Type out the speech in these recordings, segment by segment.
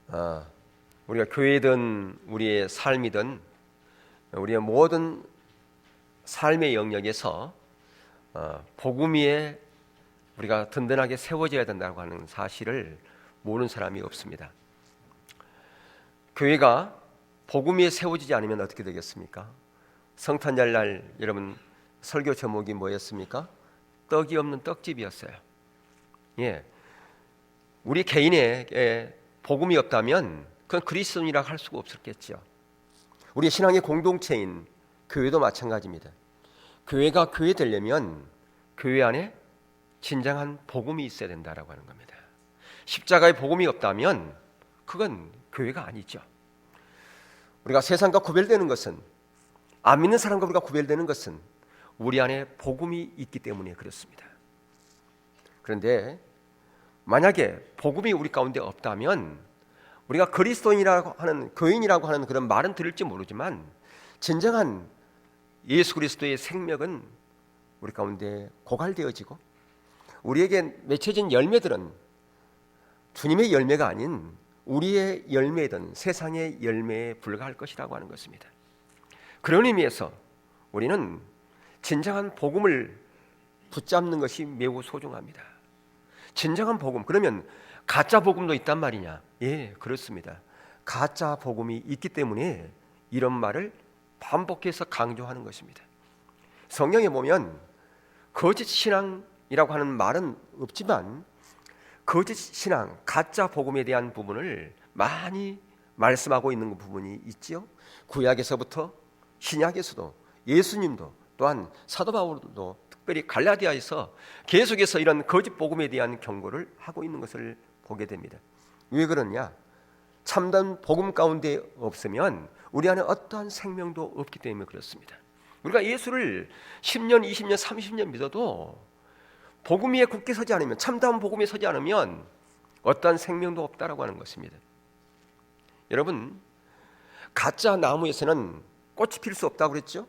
우리가 교회든 우리의 삶이든 우리의 모든 삶의 영역에서 복음 위에 우리가 든든하게 세워져야 된다고 하는 사실을 모르는 사람이 없습니다. 교회가 복음 위에 세워지지 않으면 어떻게 되겠습니까? 성탄절 날 여러분 설교 제목이 뭐였습니까? 떡이 없는 떡집이었어요. 예, 우리 개인의 복음이 없다면 그건 그리스도인이라고 할 수가 없었겠죠. 우리 신앙의 공동체인 교회도 마찬가지입니다. 교회가 교회 되려면 교회 안에 진정한 복음이 있어야 된다라고 하는 겁니다. 십자가의 복음이 없다면 그건 교회가 아니죠. 우리가 세상과 구별되는 것은, 안 믿는 사람과 우리가 구별되는 것은 우리 안에 복음이 있기 때문에 그렇습니다. 그런데 만약에 복음이 우리 가운데 없다면 우리가 그리스도인이라고 하는, 교인이라고 하는 그런 말은 들을지 모르지만 진정한 예수 그리스도의 생명은 우리 가운데 고갈되어지고 우리에게 맺혀진 열매들은 주님의 열매가 아닌 우리의 열매든 세상의 열매에 불과할 것이라고 하는 것입니다. 그런 의미에서 우리는 진정한 복음을 붙잡는 것이 매우 소중합니다. 진정한 복음, 그러면 가짜 복음도 있단 말이냐? 예, 그렇습니다. 가짜 복음이 있기 때문에 이런 말을 반복해서 강조하는 것입니다. 성경에 보면 거짓 신앙이라고 하는 말은 없지만 거짓 신앙, 가짜 복음에 대한 부분을 많이 말씀하고 있는 부분이 있지요. 구약에서부터 신약에서도 예수님도 또한 사도 바울도 특별히 갈라디아에서 계속해서 이런 거짓 복음에 대한 경고를 하고 있는 것을 보게 됩니다. 왜 그러냐? 참된 복음 가운데 없으면 우리 안에 어떠한 생명도 없기 때문에 그렇습니다. 우리가 예수를 10년, 20년, 30년 믿어도 복음 위에 굳게 서지 않으면, 참다운 복음에 서지 않으면 어떠한 생명도 없다라고 하는 것입니다. 여러분, 가짜 나무에서는 꽃이 필 수 없다고 그랬죠?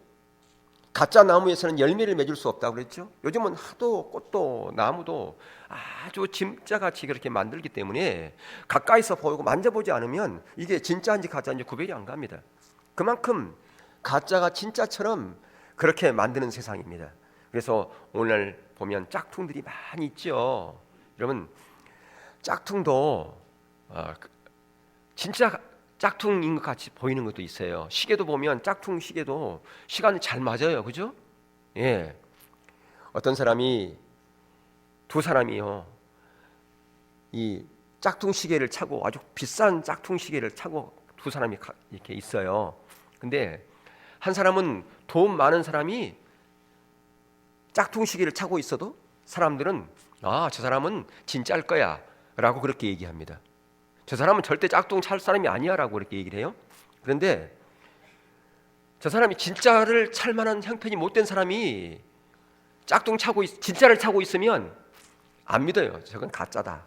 가짜 나무에서는 열매를 맺을 수 없다고 그랬죠? 요즘은 하도 꽃도 나무도 아주 진짜같이 그렇게 만들기 때문에 가까이서 보고 만져보지 않으면 이게 진짜인지 가짜인지 구별이 안 갑니다. 그만큼 가짜가 진짜처럼 그렇게 만드는 세상입니다. 그래서 오늘 보면 짝퉁들이 많이 있죠. 여러분, 짝퉁도 진짜 짝퉁인 것 같이 보이는 것도 있어요. 시계도 보면 짝퉁 시계도 시간이 잘 맞아요, 그죠? 예. 어떤 사람이, 두 사람이요, 이 짝퉁 시계를 차고, 아주 비싼 짝퉁 시계를 차고 두 사람이 이렇게 있어요. 근데 한 사람은 돈 많은 사람이 짝퉁 시계를 차고 있어도 사람들은 저 사람은 진짜일 거야 라고 그렇게 얘기합니다. 저 사람은 절대 짝퉁 찰 사람이 아니야 라고 그렇게 얘기를 해요. 그런데 저 사람이 진짜를 찰 만한 형편이 못된 사람이 짝퉁 차고 진짜를 차고 있으면 안 믿어요. 저건 가짜다.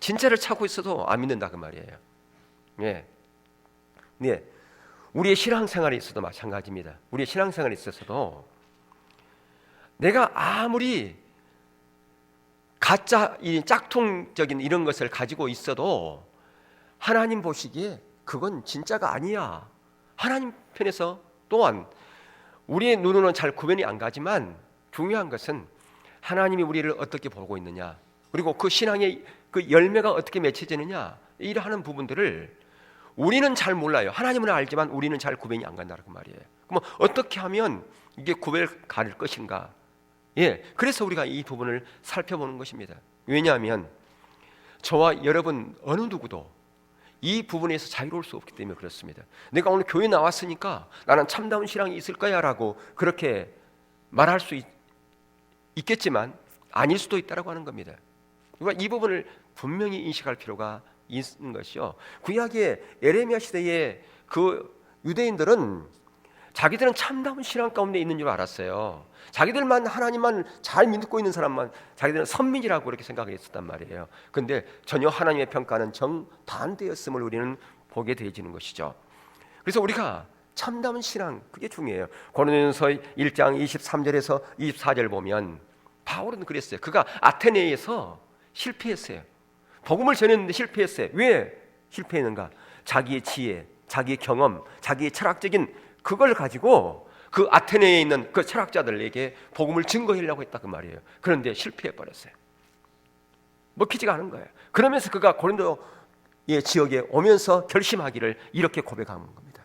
진짜를 차고 있어도 안 믿는다 그 말이에요. 예. 네. 우리의 신앙생활에 있어도 마찬가지입니다. 우리의 신앙생활에 있어서도 내가 아무리 가짜, 이 짝퉁적인 이런 것을 가지고 있어도 하나님 보시기에 그건 진짜가 아니야. 하나님 편에서 또한 우리의 눈으로는 잘 구별이 안 가지만 중요한 것은 하나님이 우리를 어떻게 보고 있느냐, 그리고 그 신앙의 그 열매가 어떻게 맺혀지느냐, 이러한 부분들을 우리는 잘 몰라요. 하나님은 알지만 우리는 잘 구별이 안 간다는 말이에요. 그럼 어떻게 하면 이게 구별 가릴 것인가? 예, 그래서 우리가 이 부분을 살펴보는 것입니다. 왜냐하면 저와 여러분 어느 누구도 이 부분에서 자유로울 수 없기 때문에 그렇습니다. 내가 오늘 교회 나왔으니까 나는 참다운 신앙이 있을 거야 라고 그렇게 말할 수 있겠지만 아닐 수도 있다고 하는 겁니다. 우리가 이 부분을 분명히 인식할 필요가 있는 것이요. 구약의 에레미야 시대의 그 유대인들은 자기들은 참다운 신앙 가운데 있는 줄 알았어요. 자기들만 하나님만 잘 믿고 있는 사람만 자기들은 선민이라고 그렇게 생각했었단 말이에요. 그런데 전혀 하나님의 평가는 정반대였음을 우리는 보게 되어지는 것이죠. 그래서 우리가 참다운 신앙, 그게 중요해요. 고린도전서 1장 23절에서 24절 보면 바울은 그랬어요. 그가 아테네에서 실패했어요. 복음을 전했는데 실패했어요. 왜? 실패했는가? 자기의 지혜, 자기의 경험, 자기의 철학적인 그걸 가지고 그 아테네에 있는 그 철학자들에게 복음을 증거하려고 했다 그 말이에요. 그런데 실패해 버렸어요. 먹히지가 않은 거예요. 그러면서 그가 고린도의 지역에 오면서 결심하기를 이렇게 고백하는 겁니다.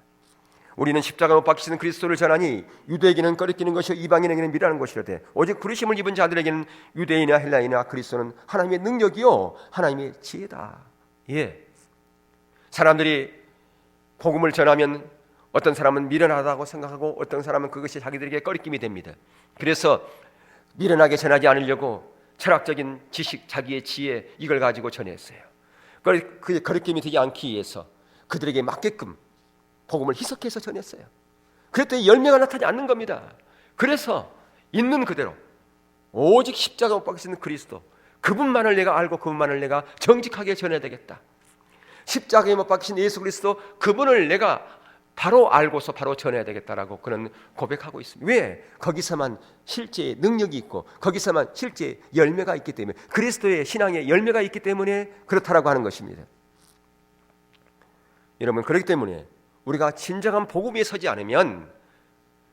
우리는 십자가 못 박히시는 그리스도를 전하니 유대에게는 꺼리끼는 것이요 이방인에게는 미라는 것이로되 오직 부르심을 입은 자들에게는 유대인이나 헬라인이나 그리스도는 하나님의 능력이요 하나님의 지혜다. 예, 사람들이 복음을 전하면 어떤 사람은 미련하다고 생각하고 어떤 사람은 그것이 자기들에게 꺼리낌이 됩니다. 그래서 미련하게 전하지 않으려고 철학적인 지식, 자기의 지혜 이걸 가지고 전했어요. 그 거리낌이 되지 않기 위해서 그들에게 맞게끔 복음을 희석해서 전했어요. 그랬더니 열매가 나타나지 않는 겁니다. 그래서 있는 그대로 오직 십자가 못 박히시는 그리스도, 그분만을 내가 알고 그분만을 내가 정직하게 전해야 되겠다. 십자가에 못 박히신 예수 그리스도, 그분을 내가 바로 알고서 바로 전해야 되겠다라고 그는 고백하고 있습니다. 왜? 거기서만 실제 능력이 있고 거기서만 실제 열매가 있기 때문에, 그리스도의 신앙에 열매가 있기 때문에 그렇다라고 하는 것입니다. 여러분, 그렇기 때문에 우리가 진정한 복음 위에 서지 않으면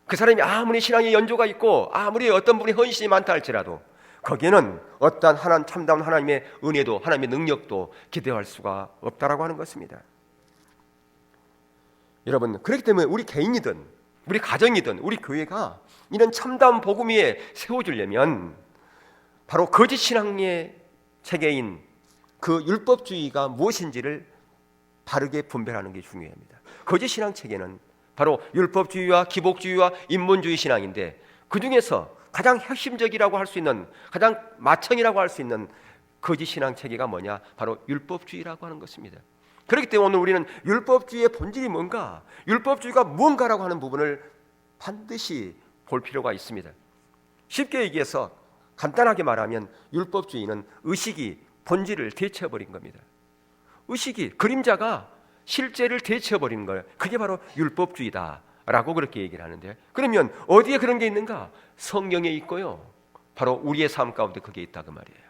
그 사람이 아무리 신앙에 연조가 있고 아무리 어떤 분이 헌신이 많다 할지라도 거기에는 어떠한 하나님, 참다운 하나님의 은혜도 하나님의 능력도 기대할 수가 없다라고 하는 것입니다. 여러분, 그렇기 때문에 우리 개인이든 우리 가정이든 우리 교회가 이런 참다운 복음 위에 세워주려면 바로 거짓 신앙의 체계인 그 율법주의가 무엇인지를 바르게 분별하는 게 중요합니다. 거짓 신앙 체계는 바로 율법주의와 기복주의와 인본주의 신앙인데, 그 중에서 가장 핵심적이라고 할 수 있는, 가장 마청이라고 할 수 있는 거짓 신앙 체계가 뭐냐? 바로 율법주의라고 하는 것입니다. 그렇기 때문에 오늘 우리는 율법주의의 본질이 뭔가, 율법주의가 무언가라고 하는 부분을 반드시 볼 필요가 있습니다. 쉽게 얘기해서 간단하게 말하면 율법주의는 의식이 본질을 대체해버린 겁니다. 의식이, 그림자가 실제를 대체해버리는 거예요. 그게 바로 율법주의다라고 그렇게 얘기를 하는데, 그러면 어디에 그런 게 있는가? 성경에 있고요, 바로 우리의 삶 가운데 그게 있다 그 말이에요.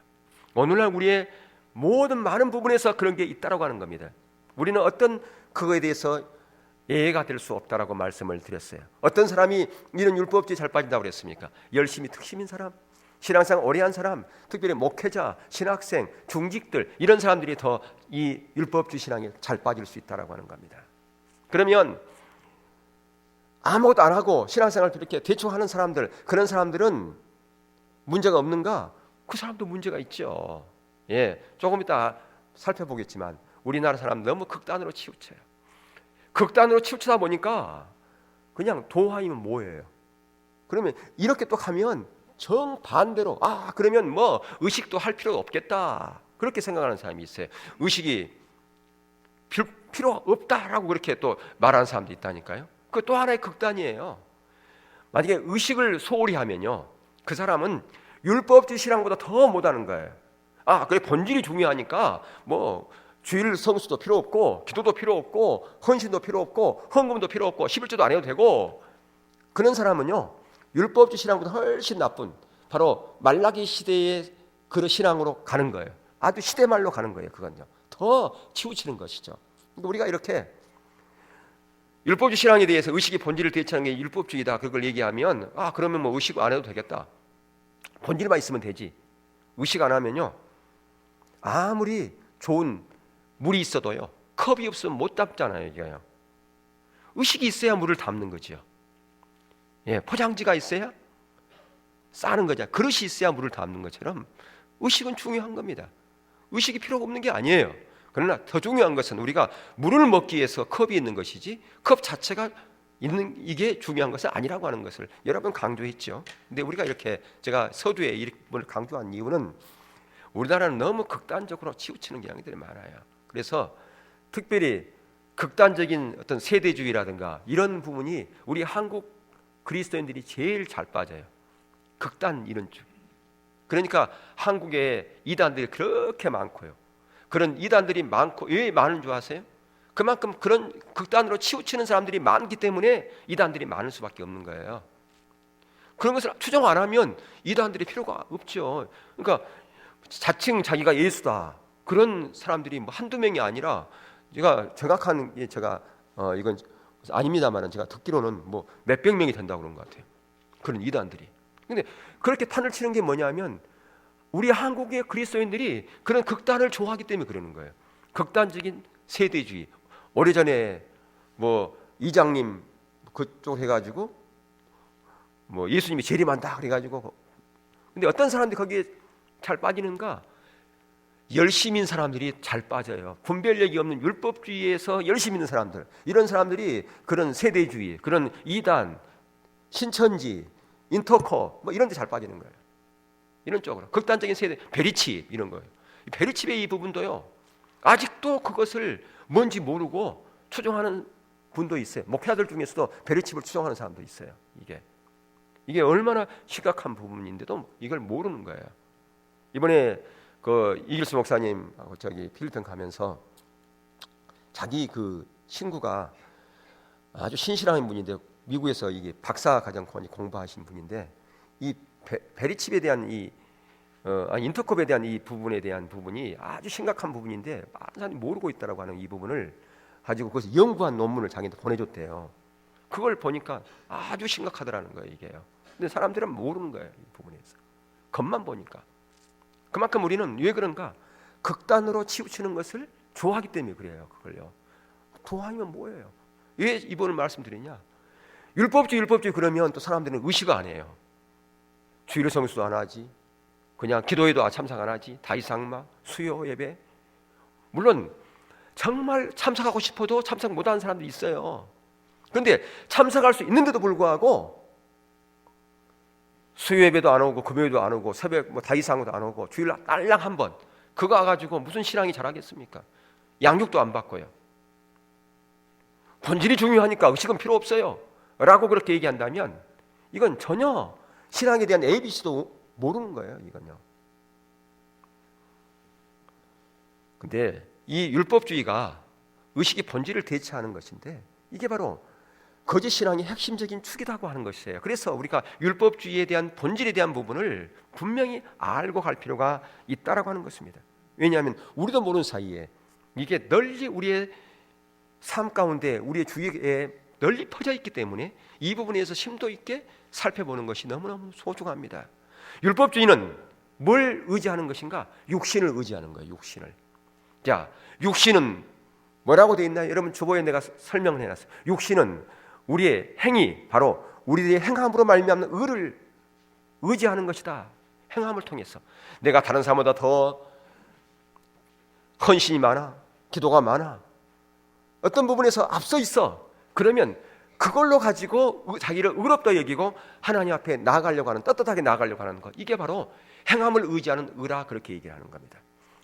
오늘날 우리의 모든 많은 부분에서 그런 게 있다라고 하는 겁니다. 우리는 어떤 그거에 대해서 예가 될 수 없다라고 말씀을 드렸어요. 어떤 사람이 이런 율법주의 잘 빠진다고 그랬습니까? 열심히 특심인 사람, 신앙생활 오래 한 사람, 특별히 목회자, 신학생, 중직들, 이런 사람들이 더 이 율법주의 신앙에 잘 빠질 수 있다라고 하는 겁니다. 그러면 아무것도 안 하고 신앙생활 이렇게 대충 하는 사람들, 그런 사람들은 문제가 없는가? 그 사람도 문제가 있죠. 예, 조금 이따 살펴보겠지만 우리나라 사람 너무 극단으로 치우쳐요. 극단으로 치우치다 보니까 그냥 도화이면 뭐예요? 그러면 이렇게 또 하면 정반대로, 그러면 뭐 의식도 할 필요가 없겠다, 그렇게 생각하는 사람이 있어요. 의식이 필요 없다라고 그렇게 또 말하는 사람도 있다니까요. 그 또 하나의 극단이에요. 만약에 의식을 소홀히 하면요, 그 사람은 율법주의 신앙보다 더 못하는 거예요. 그게 본질이 중요하니까 뭐 주일 성수도 필요 없고 기도도 필요 없고 헌신도 필요 없고 헌금도 필요 없고 11조도 안 해도 되고, 그런 사람은요 율법주의 신앙보다 훨씬 나쁜, 바로 말라기 시대의 그 신앙으로 가는 거예요. 아주 시대말로 가는 거예요. 그건요 더 치우치는 것이죠. 그러니까 우리가 이렇게 율법주의 신앙에 대해서 의식이 본질을 대체하는 게 율법주의다, 그걸 얘기하면 그러면 뭐 의식 안 해도 되겠다, 본질만 있으면 되지. 의식 안 하면요 아무리 좋은 물이 있어도요 컵이 없으면 못 담잖아요. 이게요, 의식이 있어야 물을 담는 거죠. 예, 포장지가 있어야 싸는 거죠. 그릇이 있어야 물을 담는 것처럼 의식은 중요한 겁니다. 의식이 필요가 없는 게 아니에요. 그러나 더 중요한 것은 우리가 물을 먹기 위해서 컵이 있는 것이지 컵 자체가 있는 이게 중요한 것은 아니라고 하는 것을 여러 번 강조했죠. 근데 우리가 이렇게 제가 서두에 이걸 강조한 이유는 우리나라는 너무 극단적으로 치우치는 경향들이 많아요. 그래서 특별히 극단적인 어떤 세대주의라든가 이런 부분이 우리 한국 그리스도인들이 제일 잘 빠져요. 극단 이런 쪽. 그러니까 한국에 이단들이 그렇게 많고요. 그런 이단들이 많고, 왜 많은 줄 아세요? 그만큼 그런 극단으로 치우치는 사람들이 많기 때문에 이단들이 많을 수밖에 없는 거예요. 그런 것을 추정 안 하면 이단들이 필요가 없죠. 그러니까 자칭 자기가 예수다, 그런 사람들이 뭐 한두 명이 아니라 제가 정확한 제가 이건 아닙니다만은 제가 듣기로는 뭐 몇백 명이 된다고 그런 것 같아요. 그런 이단들이. 근데 그렇게 판을 치는 게 뭐냐면 우리 한국의 그리스도인들이 그런 극단을 좋아하기 때문에 그러는 거예요. 극단적인 세대주의. 오래전에 뭐 이장님 그쪽 해가지고 뭐 예수님이 재림한다 그래가지고, 근데 어떤 사람들이 거기에 잘 빠지는가? 열심인 사람들이 잘 빠져요. 분별력이 없는 율법주의에서 열심 있는 사람들, 이런 사람들이 그런 세대주의, 그런 이단, 신천지, 인터코 뭐 이런 데 잘 빠지는 거예요. 이런 쪽으로 극단적인 세대, 베리칩 이런 거예요. 베리칩의 이 부분도요, 아직도 그것을 뭔지 모르고 추종하는 분도 있어요. 목회자들 중에서도 베리칩을 추종하는 사람도 있어요. 이게 얼마나 심각한 부분인데도 이걸 모르는 거예요. 이번에 그 이길수 목사님하고 저기 필리핀 가면서 자기 그 친구가 아주 신실한 분인데 미국에서 이게 박사과정까지 공부하신 분인데 이 베리칩에 대한 인터콥에 대한 이 부분에 대한 부분이 아주 심각한 부분인데 많은 사람이 모르고 있다라고 하는 이 부분을 가지고 그것을 연구한 논문을 자기한테 보내줬대요. 그걸 보니까 아주 심각하더라는 거예요, 이게요. 근데 사람들은 모르는 거예요, 이 부분에서. 겉만 보니까. 그만큼 우리는 왜 그런가? 극단으로 치우치는 것을 좋아하기 때문에 그래요. 그걸요. 좋아하면 뭐예요? 왜 이번을 말씀드리냐? 율법주의 그러면 또 사람들은 의식 안 해요. 주일의 성수도 안 하지, 그냥 기도회도 참석 안 하지, 다이상마, 수요 예배. 물론 정말 참석하고 싶어도 참석 못하는 사람도 있어요. 그런데 참석할 수 있는데도 불구하고 수요 예배도 안 오고 금요일도 안 오고 새벽 뭐 다이상도 안 오고 주일 딸랑 한 번, 그거 와가지고 무슨 신앙이 잘하겠습니까? 양육도 안 받고요. 본질이 중요하니까 의식은 필요 없어요 라고 그렇게 얘기한다면 이건 전혀 신앙에 대한 ABC도 모르는 거예요, 이건요. 근데 이 율법주의가 의식의 본질을 대체하는 것인데 이게 바로 거짓 신앙의 핵심적인 축이라고 하는 것이에요. 그래서 우리가 율법주의에 대한 본질에 대한 부분을 분명히 알고 갈 필요가 있다라고 하는 것입니다. 왜냐하면 우리도 모르는 사이에 이게 널리 우리의 삶 가운데 우리의 주위에 널리 퍼져 있기 때문에 이 부분에서 심도 있게 살펴보는 것이 너무너무 소중합니다. 율법주의는 뭘 의지하는 것인가? 육신을 의지하는 거예요. 육신을. 자, 육신은 뭐라고 되어 있나요? 여러분 주보에 내가 설명을 해놨어요. 육신은 우리의 행위, 바로 우리의 행함으로 말미암는 의를 의지하는 것이다. 행함을 통해서 내가 다른 사람보다 더 헌신이 많아, 기도가 많아, 어떤 부분에서 앞서 있어. 그러면 그걸로 가지고 자기를 의롭다 여기고 하나님 앞에 나아가려고 하는, 떳떳하게 나아가려고 하는 것, 이게 바로 행함을 의지하는 의라, 그렇게 얘기를 하는 겁니다.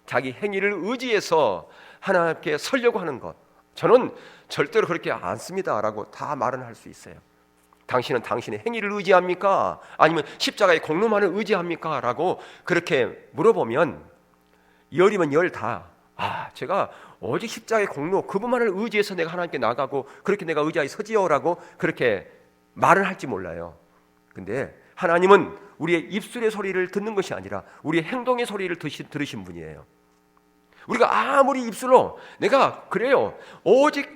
자기 행위를 의지해서 하나님께 서려고 하는 것, 저는 절대로 그렇게 않습니다 라고 다 말은 할 수 있어요. 당신은 당신의 행위를 의지합니까? 아니면 십자가의 공로만을 의지합니까? 라고 그렇게 물어보면 열이면 열 다, 제가 오직 십자가의 공로 그분만을 의지해서 내가 하나님께 나가고 그렇게 내가 의지하에 서지요 라고 그렇게 말을 할지 몰라요. 근데 하나님은 우리의 입술의 소리를 듣는 것이 아니라 우리의 행동의 소리를 들으신 분이에요. 우리가 아무리 입술로 내가 그래요, 오직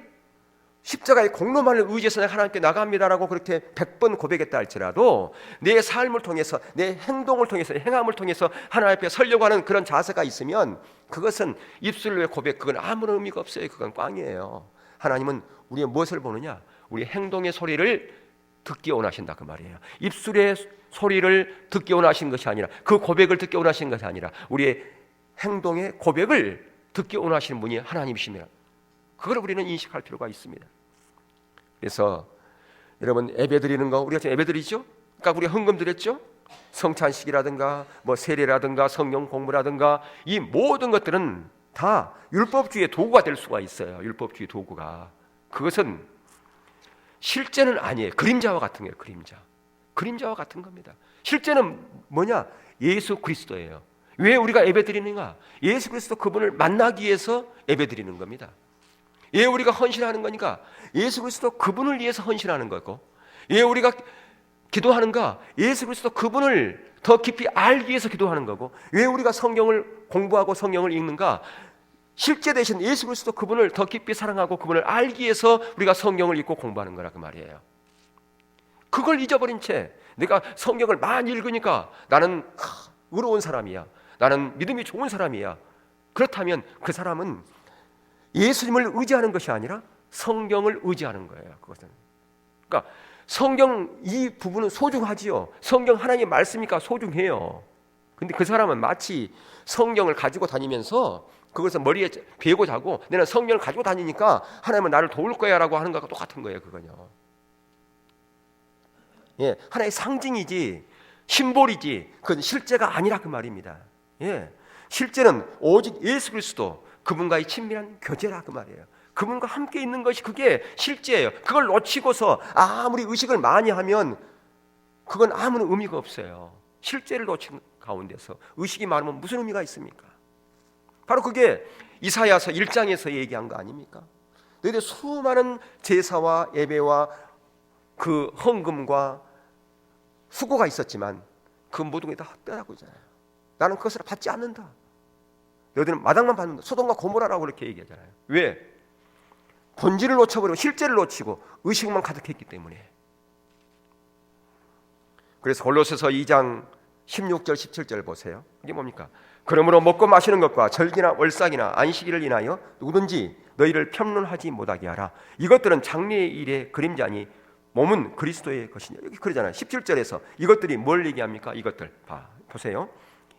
십자가의 공로만을 의지해서 내가 하나님께 나갑니다라고 그렇게 100번 고백했다 할지라도 내 삶을 통해서, 내 행동을 통해서, 내 행함을 통해서 하나님 앞에 서려고 하는 그런 자세가 있으면 그것은 입술로의 고백, 그건 아무런 의미가 없어요. 그건 꽝이에요. 하나님은 우리의 무엇을 보느냐? 우리의 행동의 소리를 듣기 원하신다, 그 말이에요. 입술의 소리를 듣기 원하신 것이 아니라, 그 고백을 듣기 원하신 것이 아니라 우리의 행동의 고백을 듣기 원하시는 분이 하나님이십니다. 그걸 우리는 인식할 필요가 있습니다. 그래서 여러분, 예배드리는 거, 우리가 지금 예배드리죠? 그러니까 우리가 헌금 드렸죠? 성찬식이라든가 뭐 세례라든가 성령 공부라든가 이 모든 것들은 다 율법주의의 도구가 될 수가 있어요. 율법주의 도구가. 그것은 실제는 아니에요. 그림자와 같은 거예요. 그림자와 같은 겁니다. 실제는 뭐냐? 예수 그리스도예요. 왜 우리가 예배드리는가? 예수 그리스도 그분을 만나기 위해서 예배드리는 겁니다. 왜 우리가 헌신하는 거니까? 예수 그리스도 그분을 위해서 헌신하는 거고. 왜 우리가 기도하는가? 예수 그리스도 그분을 더 깊이 알기 위해서 기도하는 거고. 왜 우리가 성경을 공부하고 성경을 읽는가? 실제 대신 예수 그리스도 그분을 더 깊이 사랑하고 그분을 알기 위해서 우리가 성경을 읽고 공부하는 거라 그 말이에요. 그걸 잊어버린 채 내가 성경을 많이 읽으니까 나는 의로운 사람이야, 나는 믿음이 좋은 사람이야. 그렇다면 그 사람은 예수님을 의지하는 것이 아니라 성경을 의지하는 거예요. 그것은. 그러니까 성경 이 부분은 소중하지요. 성경 하나님의 말씀이니까 소중해요. 근데 그 사람은 마치 성경을 가지고 다니면서 그것을 머리에 베고 자고 내가 성경을 가지고 다니니까 하나님은 나를 도울 거야 라고 하는 것과 똑같은 거예요. 그건요. 예, 하나의 상징이지 심볼이지 그건 실제가 아니라 그 말입니다. 예, 실제는 오직 예수 그리스도 그분과의 친밀한 교제라 그 말이에요. 그분과 함께 있는 것이 그게 실제예요. 그걸 놓치고서 아무리 의식을 많이 하면 그건 아무런 의미가 없어요. 실제를 놓친 가운데서 의식이 많으면 무슨 의미가 있습니까? 바로 그게 이사야서 1장에서 얘기한 거 아닙니까? 너희들 수많은 제사와 예배와 그 헌금과 수고가 있었지만 그 모든 게 다 헛되다고 하잖아요. 나는 그것을 받지 않는다. 너희들은 마당만 받는다. 소돔과 고모라라고 그렇게 얘기하잖아요. 왜? 본질을 놓쳐버리고 실제를 놓치고 의식만 가득했기 때문에. 그래서 골로새서 2장 16절 17절 보세요. 이게 뭡니까? 그러므로 먹고 마시는 것과 절기나 월삭이나 안식일을 인하여 누구든지 너희를 편론하지 못하게 하라. 이것들은 장래의 일의 그림자니 몸은 그리스도의 것이냐. 여기 그러잖아요. 17절에서 이것들이 뭘 얘기합니까? 이것들 보세요.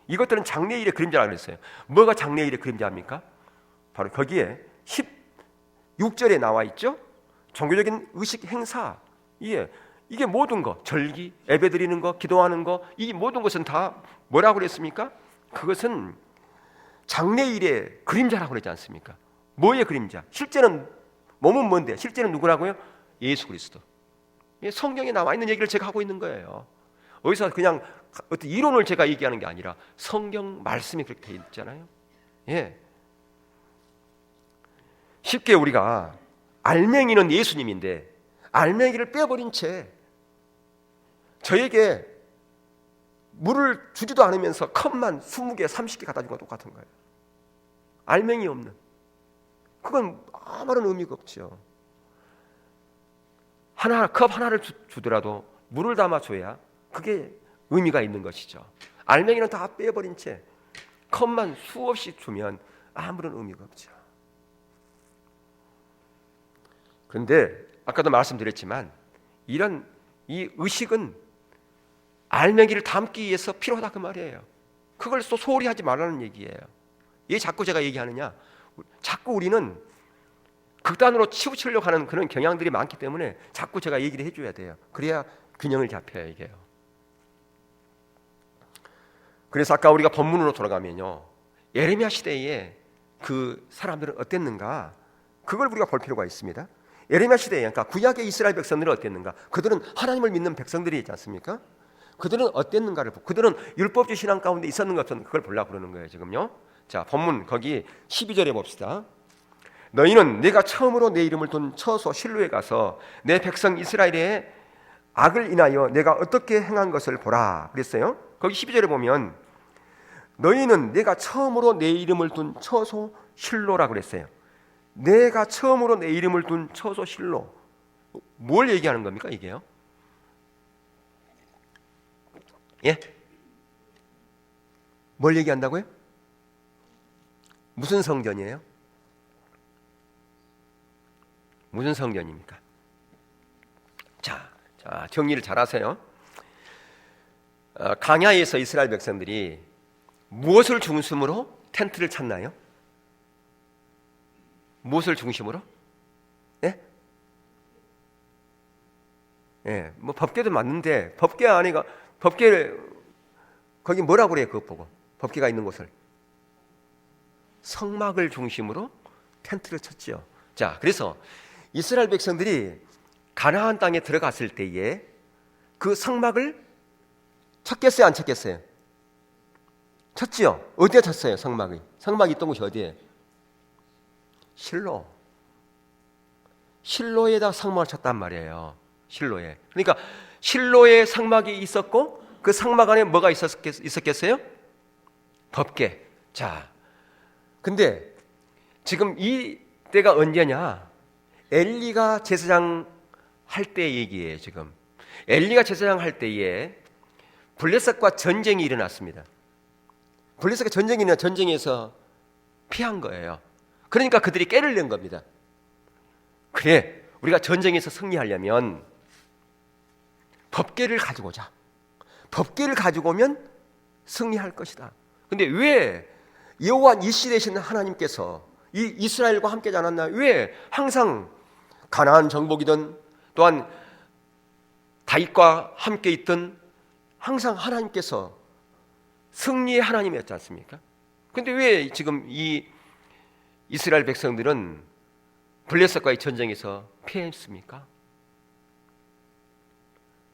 이것들은 장래의 일의 그림자라고 그랬어요. 뭐가 장래의 일의 그림자입니까? 바로 거기에 16절에 나와 있죠. 종교적인 의식 행사. 이게 모든 거, 절기, 예배 드리는 거, 기도하는 거, 이 모든 것은 다 뭐라고 그랬습니까? 그것은 장래일의 그림자라고 그러지 않습니까? 뭐의 그림자? 실제는 몸은 뭔데? 실제는 누구라고요? 예수 그리스도. 성경에 나와 있는 얘기를 제가 하고 있는 거예요. 어디서 그냥 어떤 이론을 제가 얘기하는 게 아니라 성경 말씀이 그렇게 되어 있잖아요. 예. 쉽게 우리가 알맹이는 예수님인데 알맹이를 빼버린 채 저에게 물을 주지도 않으면서 컵만 20개, 30개 갖다 준 거 똑같은 거예요. 알맹이 없는. 그건 아무런 의미가 없죠. 컵 하나를 주더라도 물을 담아줘야 그게 의미가 있는 것이죠. 알맹이는 다 빼버린 채 컵만 수없이 주면 아무런 의미가 없죠. 그런데 아까도 말씀드렸지만 이런 이 의식은 알맹이를 담기 위해서 필요하다 그 말이에요. 그걸 또 소홀히 하지 말라는 얘기예요. 왜 자꾸 제가 얘기하느냐? 자꾸 우리는 극단으로 치우치려고 하는 그런 경향들이 많기 때문에 자꾸 제가 얘기를 해줘야 돼요. 그래야 균형을 잡혀야 이게요. 그래서 아까 우리가 본문으로 돌아가면요, 예레미야 시대에 그 사람들은 어땠는가? 그걸 우리가 볼 필요가 있습니다. 예레미야 시대에, 그러니까 구약의 이스라엘 백성들은 어땠는가? 그들은 하나님을 믿는 백성들이 있지 않습니까? 그들은 어땠는가를 보고, 그들은 율법주의 신앙 가운데 있었는가 없었는가 그걸 보려고 그러는 거예요 지금요. 자, 본문 거기 12절에 봅시다. 너희는 내가 처음으로 내 이름을 둔 처소 실로에 가서 내 백성 이스라엘의 악을 인하여 내가 어떻게 행한 것을 보라 그랬어요. 거기 12절에 보면 너희는 내가 처음으로 내 이름을 둔 처소 실로라 그랬어요. 내가 처음으로 내 이름을 둔 처소 실로. 뭘 얘기하는 겁니까 이게요? 예? 뭘 얘기한다고요? 무슨 성전이에요? 무슨 성전입니까? 자, 정리를 잘 하세요. 강야에서 이스라엘 백성들이 무엇을 중심으로 텐트를 쳤나요? 무엇을 중심으로? 예? 예, 뭐 법궤도 맞는데 법궤 안에가 법궤 거기 뭐라고 그래요? 그것 보고 법궤가 있는 곳을 성막을 중심으로 텐트를 쳤죠. 자, 그래서 이스라엘 백성들이 가나안 땅에 들어갔을 때에 그 성막을 쳤겠어요? 안 쳤겠어요? 쳤지요? 어디에 쳤어요? 성막이 있던 곳이 어디에? 실로에다 성막을 쳤단 말이에요. 실로에. 그러니까 실로에 성막이 있었고 그 성막 안에 뭐가 있었겠어요? 법궤. 자, 근데 지금 이 때가 언제냐? 엘리가 제사장 할 때 얘기예요. 지금 엘리가 제사장 할 때에 블레셋과 전쟁이 일어났습니다. 블레셋과 전쟁에서 피한 거예요. 그러니까 그들이 깨를 낸 겁니다. 그래, 우리가 전쟁에서 승리하려면 법궤를 가지고 오자. 법궤를 가지고 오면 승리할 것이다. 근데 왜 여호와 니시 되시는 하나님께서 이 이스라엘과 함께하지 않았나? 왜 항상 가나안 정복이든 또한 다윗과 함께 있던 항상 하나님께서 승리의 하나님이었지 않습니까? 근데 왜 지금 이 이스라엘 백성들은 블레셋과의 전쟁에서 패했습니까?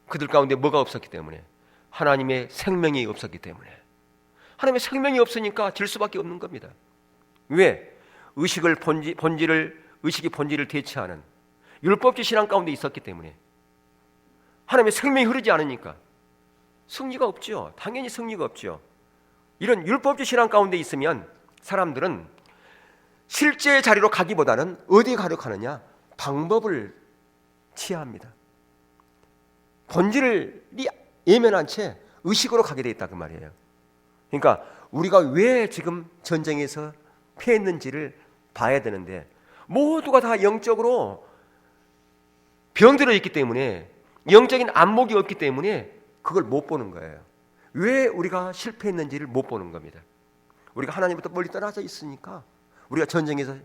그들 가운데 뭐가 없었기 때문에? 하나님의 생명이 없었기 때문에. 하나님의 생명이 없으니까 질 수밖에 없는 겁니다. 왜? 의식이 본질을 대체하는 율법주의 신앙 가운데 있었기 때문에. 하나님의 생명이 흐르지 않으니까 승리가 없죠. 당연히 승리가 없죠. 이런 율법주의 신앙 가운데 있으면 사람들은 실제 자리로 가기보다는 어디에 가려고 하느냐? 방법을 취합니다. 본질이 예면한 채 의식으로 가게 돼 있다 그 말이에요. 그러니까 우리가 왜 지금 전쟁에서 패했는지를 봐야 되는데 모두가 다 영적으로 병들어 있기 때문에, 영적인 안목이 없기 때문에 그걸 못 보는 거예요. 왜 우리가 실패했는지를 못 보는 겁니다. 우리가 하나님부터 멀리 떠나져 있으니까 우리가 전쟁에서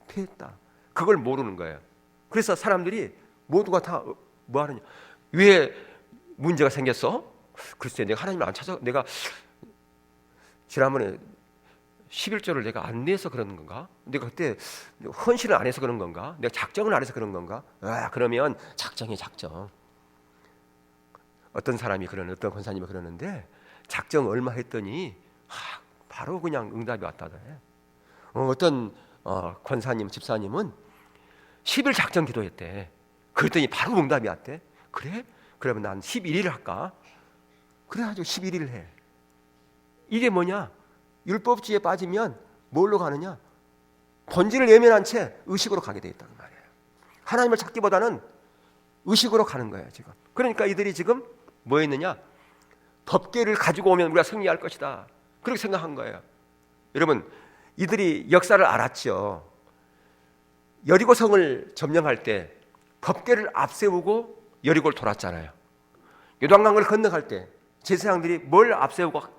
패했다, 그걸 모르는 거예요. 그래서 사람들이 모두가 다 뭐 하느냐, 왜 문제가 생겼어? 글쎄, 내가 하나님을 안 찾아, 내가 지난번에 11조를 내가 안 내서 그런 건가? 내가 그때 헌신을 안 해서 그런 건가? 내가 작정을 안 해서 그런 건가? 그러면 작정해, 작정. 어떤 사람이 어떤 권사님이 그러는데 작정 얼마 했더니 바로 그냥 응답이 왔다네. 어떤 권사님, 집사님은 10일 작정 기도했대. 그랬더니 바로 응답이 왔대. 그래? 그러면 난 11일을 할까? 그래가지고 11일을 해. 이게 뭐냐? 율법주의에 빠지면 뭘로 가느냐? 본질을 예면한 채 의식으로 가게 돼 있다는 말이에요. 하나님을 찾기보다는 의식으로 가는 거예요, 지금. 그러니까 이들이 지금 뭐 했느냐? 법궤를 가지고 오면 우리가 승리할 것이다, 그렇게 생각한 거예요. 여러분, 이들이 역사를 알았죠. 여리고성을 점령할 때 법궤를 앞세우고 여리고를 돌았잖아요. 요단강을 건너갈 때 제사장들이 뭘 앞세우고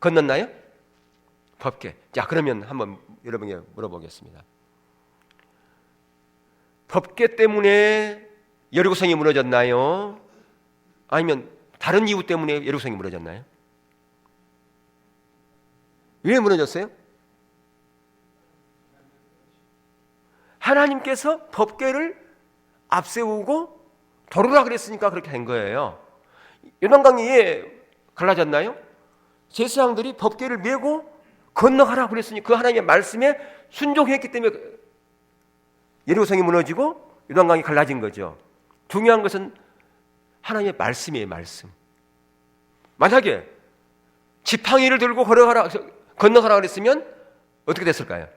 건넜나요? 법궤. 자, 그러면 한번 여러분에게 물어보겠습니다. 법궤 때문에 여리고성이 무너졌나요? 아니면 다른 이유 때문에 여리고성이 무너졌나요? 왜 무너졌어요? 하나님께서 법궤를 앞세우고 도르라 그랬으니까 그렇게 된 거예요. 요단강이 왜 갈라졌나요? 제사장들이 법궤를 메고 건너가라 그랬으니 그 하나님의 말씀에 순종했기 때문에 여리고성이 무너지고 요단강이 갈라진 거죠. 중요한 것은 하나님의 말씀이에요, 말씀. 만약에 지팡이를 들고 건너가라 그랬으면 어떻게 됐을까요?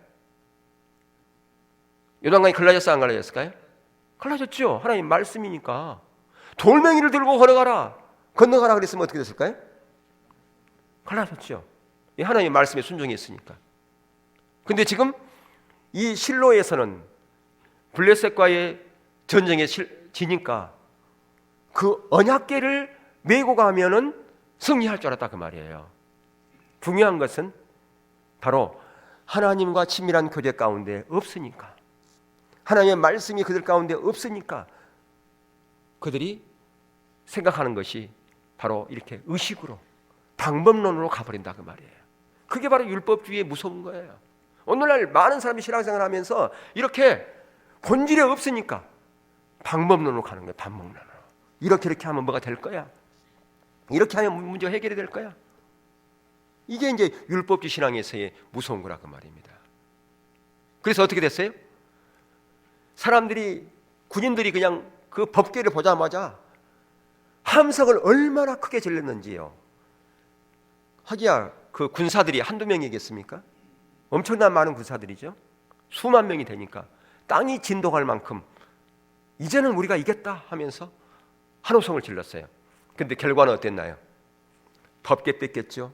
요단강이 갈라졌어요, 안 갈라졌을까요? 갈라졌죠. 하나님 말씀이니까. 돌멩이를 들고 건너가라 그랬으면 어떻게 됐을까요? 갈라졌죠. 하나님의 말씀에 순종했으니까. 근데 지금 이 실로에서는 블레셋과의 전쟁에 지니까 그 언약궤를 메고 가면은 승리할 줄 알았다 그 말이에요. 중요한 것은 바로 하나님과 친밀한 교제 가운데 없으니까, 하나님의 말씀이 그들 가운데 없으니까 그들이 생각하는 것이 바로 이렇게 의식으로, 방법론으로 가버린다 그 말이에요. 그게 바로 율법주의의 무서운 거예요. 오늘날 많은 사람이 신앙생활을 하면서 이렇게 본질이 없으니까 방법론으로 가는 거예요. 방법론으로. 이렇게 하면 뭐가 될 거야? 이렇게 하면 문제가 해결이 될 거야? 이게 이제 율법주의 신앙에서의 무서운 거라 그 말입니다. 그래서 어떻게 됐어요? 사람들이, 군인들이 그냥 그 법궤를 보자마자 함성을 얼마나 크게 질렀는지요. 하기야 그 군사들이 한두 명이겠습니까? 엄청난 많은 군사들이죠. 수만 명이 되니까 땅이 진동할 만큼 이제는 우리가 이겼다 하면서 한호성을 질렀어요. 근데 결과는 어땠나요? 덥게 뺏겼죠.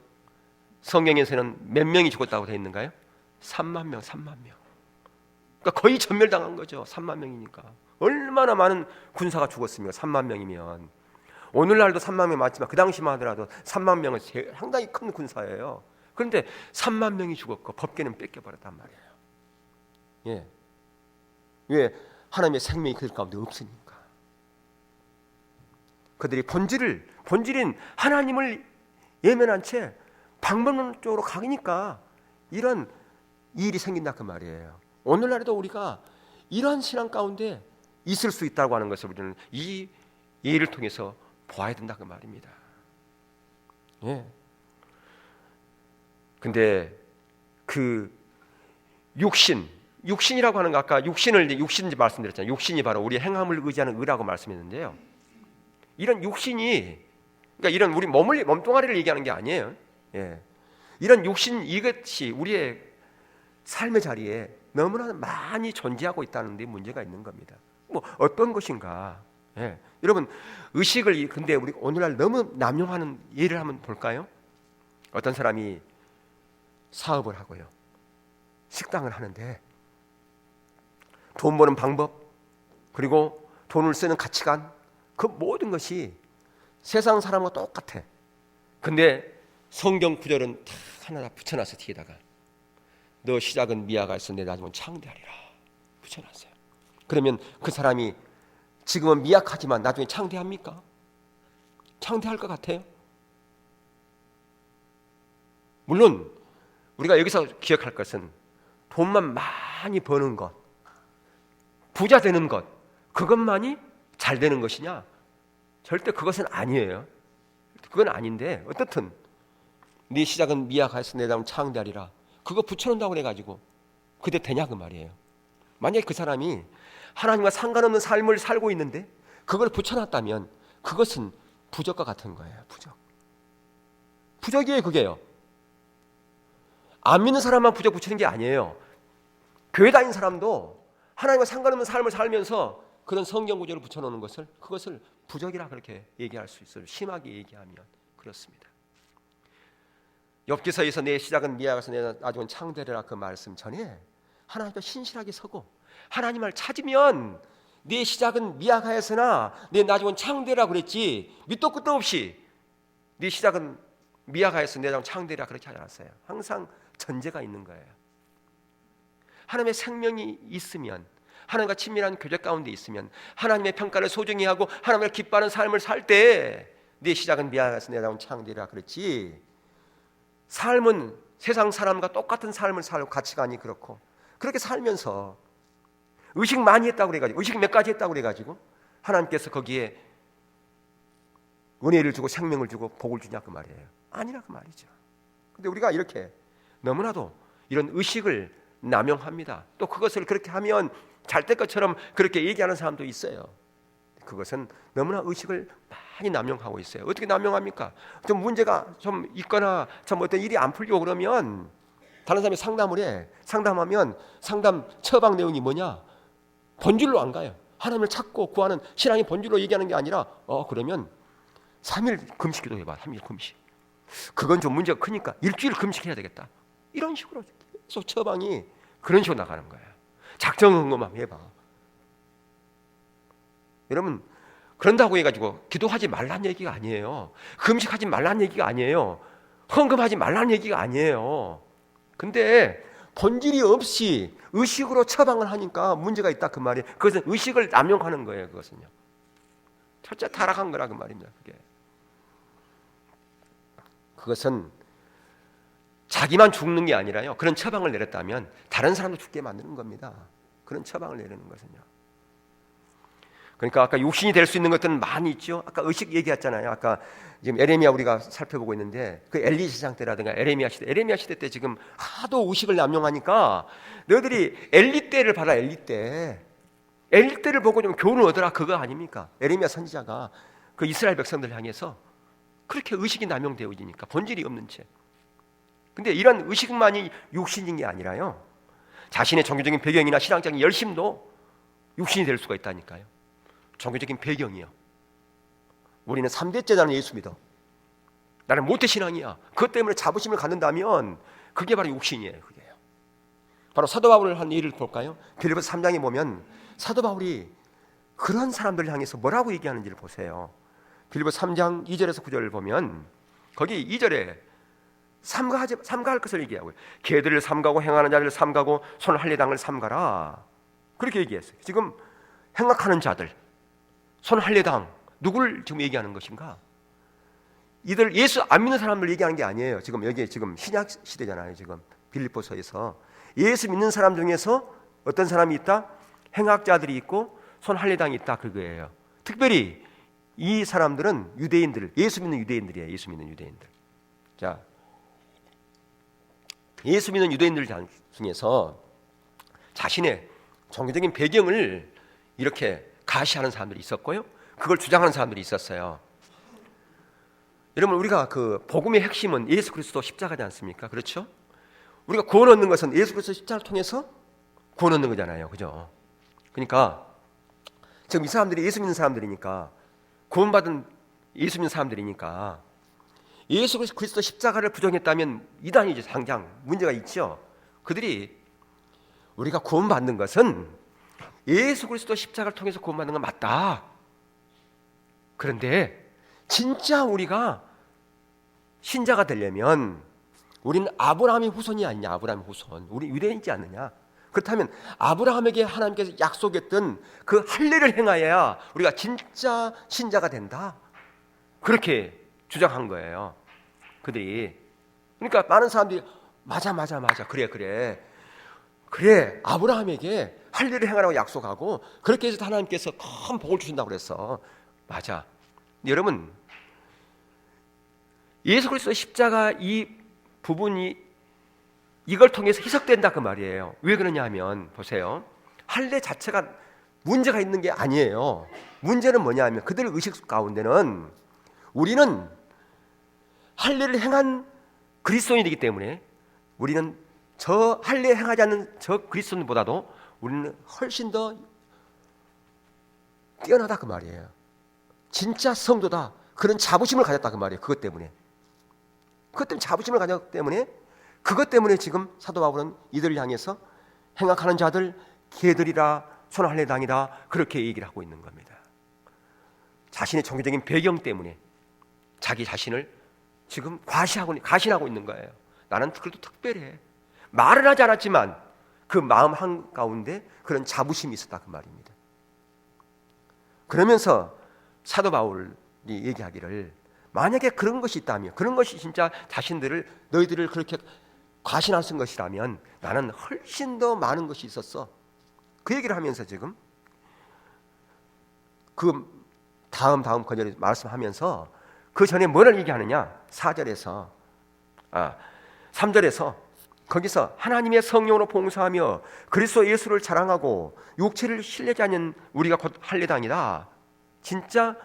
성경에서는 몇 명이 죽었다고 되어 있는가요? 3만 명, 3만 명. 그러니까 거의 전멸당한 거죠. 3만 명이니까. 얼마나 많은 군사가 죽었습니까? 3만 명이면. 오늘날도 3만 명 맞지만 그 당시만 하더라도 3만 명은 상당히 큰 군사예요. 그런데 3만 명이 죽었고 법궤는 뺏겨버렸단 말이에요. 예. 왜? 하나님의 생명이 그들 가운데 없으니까. 그들이 본질인 하나님을 예면한 채 방법론적으로 가니까 이런 일이 생긴다 그 말이에요. 오늘날에도 우리가 이러한 신앙 가운데 있을 수 있다고 하는 것을 우리는 이 예를 통해서 보아야 된다 그 말입니다. 예. 근데 그 육신이라고 하는 거 아까 육신인지 말씀드렸잖아요. 육신이 바로 우리 행함을 의지하는 의라고 말씀했는데요. 이런 육신이 그러니까 이런 우리 몸뚱아리를 얘기하는 게 아니에요. 예. 이런 육신 이것이 우리의 삶의 자리에 너무나 많이 존재하고 있다는 데 문제가 있는 겁니다. 뭐 어떤 것인가? 예. 여러분 의식을 근데 우리 오늘날 너무 남용하는 예를 한번 볼까요? 어떤 사람이 사업을 하고요, 식당을 하는데 돈 버는 방법 그리고 돈을 쓰는 가치관 그 모든 것이 세상 사람과 똑같아. 근데 성경 구절은 다 하나 붙여놨어. 뒤에다가 너 시작은 미아가 있어 내 나중은 창대하리라 붙여놨어요. 그러면 그 사람이 지금은 미약하지만 나중에 창대합니까? 창대할 것 같아요? 물론 우리가 여기서 기억할 것은 돈만 많이 버는 것, 부자 되는 것, 그것만이 잘 되는 것이냐? 절대 그것은 아니에요. 그건 아닌데 어떻든 네 시작은 미약하여서 내 다음 창대하리라 그거 붙여놓는다고 그래가지고 그대 되냐 그 말이에요. 만약에 그 사람이 하나님과 상관없는 삶을 살고 있는데 그걸 붙여놨다면 그것은 부적과 같은 거예요. 부적이에요. 그게요. 안 믿는 사람만 부적 붙이는 게 아니에요. 교회 다니는 사람도 하나님과 상관없는 삶을 살면서 그런 성경 구절을 붙여놓는 그것을 부적이라 그렇게 얘기할 수 있어요. 심하게 얘기하면 그렇습니다. 욥기서에서 내 시작은 미약해서 내 나중은 창대리라 그 말씀 전에 하나님과 신실하게 서고 하나님을 찾으면 내 시작은 미약하였으나 내 나중은 창대리라 그랬지 밑도 끝도 없이 네 시작은 미약하여서 내 나중은 창대리라 그렇게 하지 않았어요. 항상 전제가 있는 거예요. 하나님의 생명이 있으면 하나님과 친밀한 교제 가운데 있으면 하나님의 평가를 소중히 하고 하나님을 기뻐하는 삶을 살 때 네 시작은 미약해서 내 나중은 창대리라 그랬지 삶은 세상 사람과 똑같은 삶을 살고 가치관이 그렇고 그렇게 살면서 의식 많이 했다고 그래가지고 의식 몇 가지 했다고 그래가지고 하나님께서 거기에 은혜를 주고 생명을 주고 복을 주냐 그 말이에요. 아니라 그 말이죠. 근데 우리가 이렇게 너무나도 이런 의식을 남용합니다. 또 그것을 그렇게 하면 잘 될 것처럼 그렇게 얘기하는 사람도 있어요. 그것은 너무나 의식을 많이 남용하고 있어요. 어떻게 남용합니까? 좀 문제가 좀 있거나 참 어떤 일이 안 풀리고 그러면 다른 사람이 상담하면 상담 처방 내용이 뭐냐? 본질로 안 가요. 하나님을 찾고 구하는 신앙의 본질로 얘기하는 게 아니라 그러면 3일 금식기도 해봐. 3일 금식. 그건 좀 문제가 크니까 일주일 금식해야 되겠다. 이런 식으로 계속 처방이 그런 식으로 나가는 거예요. 작정한 것만 해봐. 여러분 그런다고 해가지고 기도하지 말란 얘기가 아니에요. 금식하지 말란 얘기가 아니에요. 헌금하지 말란 얘기가 아니에요. 근데 본질이 없이 의식으로 처방을 하니까 문제가 있다 그 말이에요. 그것은 의식을 남용하는 거예요. 그것은요. 철저히 타락한 거라 그 말입니다. 그것은 자기만 죽는 게 아니라요. 그런 처방을 내렸다면 다른 사람도 죽게 만드는 겁니다. 그런 처방을 내리는 것은요. 그러니까 아까 육신이 될 수 있는 것들은 많이 있죠. 아까 의식 얘기했잖아요. 아까 지금 에레미야 우리가 살펴보고 있는데 그 엘리 시장 때라든가 에레미야 시대 때 지금 하도 의식을 남용하니까 너희들이 엘리 때를 봐라. 엘리 때를 보고 좀 교훈을 얻어라 그거 아닙니까? 에레미야 선지자가 그 이스라엘 백성들 향해서 그렇게 의식이 남용되어지니까 본질이 없는 채 근데 이런 의식만이 육신인 게 아니라요, 자신의 종교적인 배경이나 신앙적인 열심도 육신이 될 수가 있다니까요. 종교적인 배경이요, 우리는 3대 제자는 예수 믿어, 나는 모태신앙이야, 그것 때문에 자부심을 갖는다면 그게 바로 육신이에요. 그게요. 바로 사도 바울을 한 예를 볼까요? 빌립보서 3장에 보면 사도 바울이 그런 사람들을 향해서 뭐라고 얘기하는지를 보세요. 빌립보서 3장 2절에서 9절을 보면 거기 2절에 삼가할 것을 얘기하고요. 개들을 삼가고 행하는 자들을 삼가고 손 할례당을 삼가라, 그렇게 얘기했어요. 지금 행악하는 자들, 손 할례당, 누구를 지금 얘기하는 것인가? 이들 예수 안 믿는 사람들 얘기하는 게 아니에요. 지금 여기 지금 신약 시대잖아요. 지금 빌립보서에서 예수 믿는 사람 중에서 어떤 사람이 있다? 행악자들이 있고 손 할례당이 있다, 그거예요. 특별히 이 사람들은 유대인들, 예수 믿는 유대인들이에요. 예수 믿는 유대인들. 자, 예수 믿는 유대인들 중에서 자신의 종교적인 배경을 이렇게 가시하는 사람들이 있었고요, 그걸 주장하는 사람들이 있었어요. 여러분, 우리가 그 복음의 핵심은 예수 그리스도 십자가지 않습니까? 그렇죠? 우리가 구원 얻는 것은 예수 그리스도 십자가를 통해서 구원 얻는 거잖아요. 그죠? 그러니까 지금 이 사람들이 예수 믿는 사람들이니까, 구원받은 예수 믿는 사람들이니까 예수 그리스도 십자가를 부정했다면 이단이죠. 당장 문제가 있죠. 그들이 우리가 구원받는 것은 예수 그리스도 십자가를 통해서 구원받는 건 맞다. 그런데 진짜 우리가 신자가 되려면 우리는 아브라함의 후손이 아니냐, 아브라함의 후손, 우리 유대인이지 않느냐. 그렇다면 아브라함에게 하나님께서 약속했던 그 할례를 행하여야 우리가 진짜 신자가 된다, 그렇게 주장한 거예요, 그들이. 그러니까 많은 사람들이 맞아 그래 아브라함에게 할례를 행하라고 약속하고 그렇게 해서 하나님께서 큰 복을 주신다고 그랬어. 맞아. 여러분, 예수 그리스도의 십자가 이 부분이 이걸 통해서 희석된다, 그 말이에요. 왜 그러냐 하면 보세요, 할례 자체가 문제가 있는 게 아니에요. 문제는 뭐냐 하면 그들의 의식 가운데는 우리는 할례를 행한 그리스도인이기 때문에 우리는 저 할례 행하지 않는 저 그리스도인보다도 우리는 훨씬 더 뛰어나다, 그 말이에요. 진짜 성도다, 그런 자부심을 가졌다, 그 말이에요. 그것 때문에 자부심을 가졌기 때문에, 그것 때문에 지금 사도 바울은 이들을 향해서 행악하는 자들, 개들이라, 손 할례당이다, 그렇게 얘기를 하고 있는 겁니다. 자신의 종교적인 배경 때문에 자기 자신을 지금 가신하고 있는 거예요. 나는 그래도 특별해. 말은 하지 않았지만 그 마음 한가운데 그런 자부심이 있었다, 그 말입니다. 그러면서 사도 바울이 얘기하기를, 만약에 그런 것이 있다면, 그런 것이 진짜 너희들을 그렇게 과신하신 것이라면 나는 훨씬 더 많은 것이 있었어, 그 얘기를 하면서 지금 그 다음 건절에 말씀하면서 그 전에 뭐를 얘기하느냐, 3절에서 거기서 하나님의 성령으로 봉사하며 그리스도 예수를 자랑하고 육체를 신뢰하지 않는 우리가 곧 할례당이다, 진짜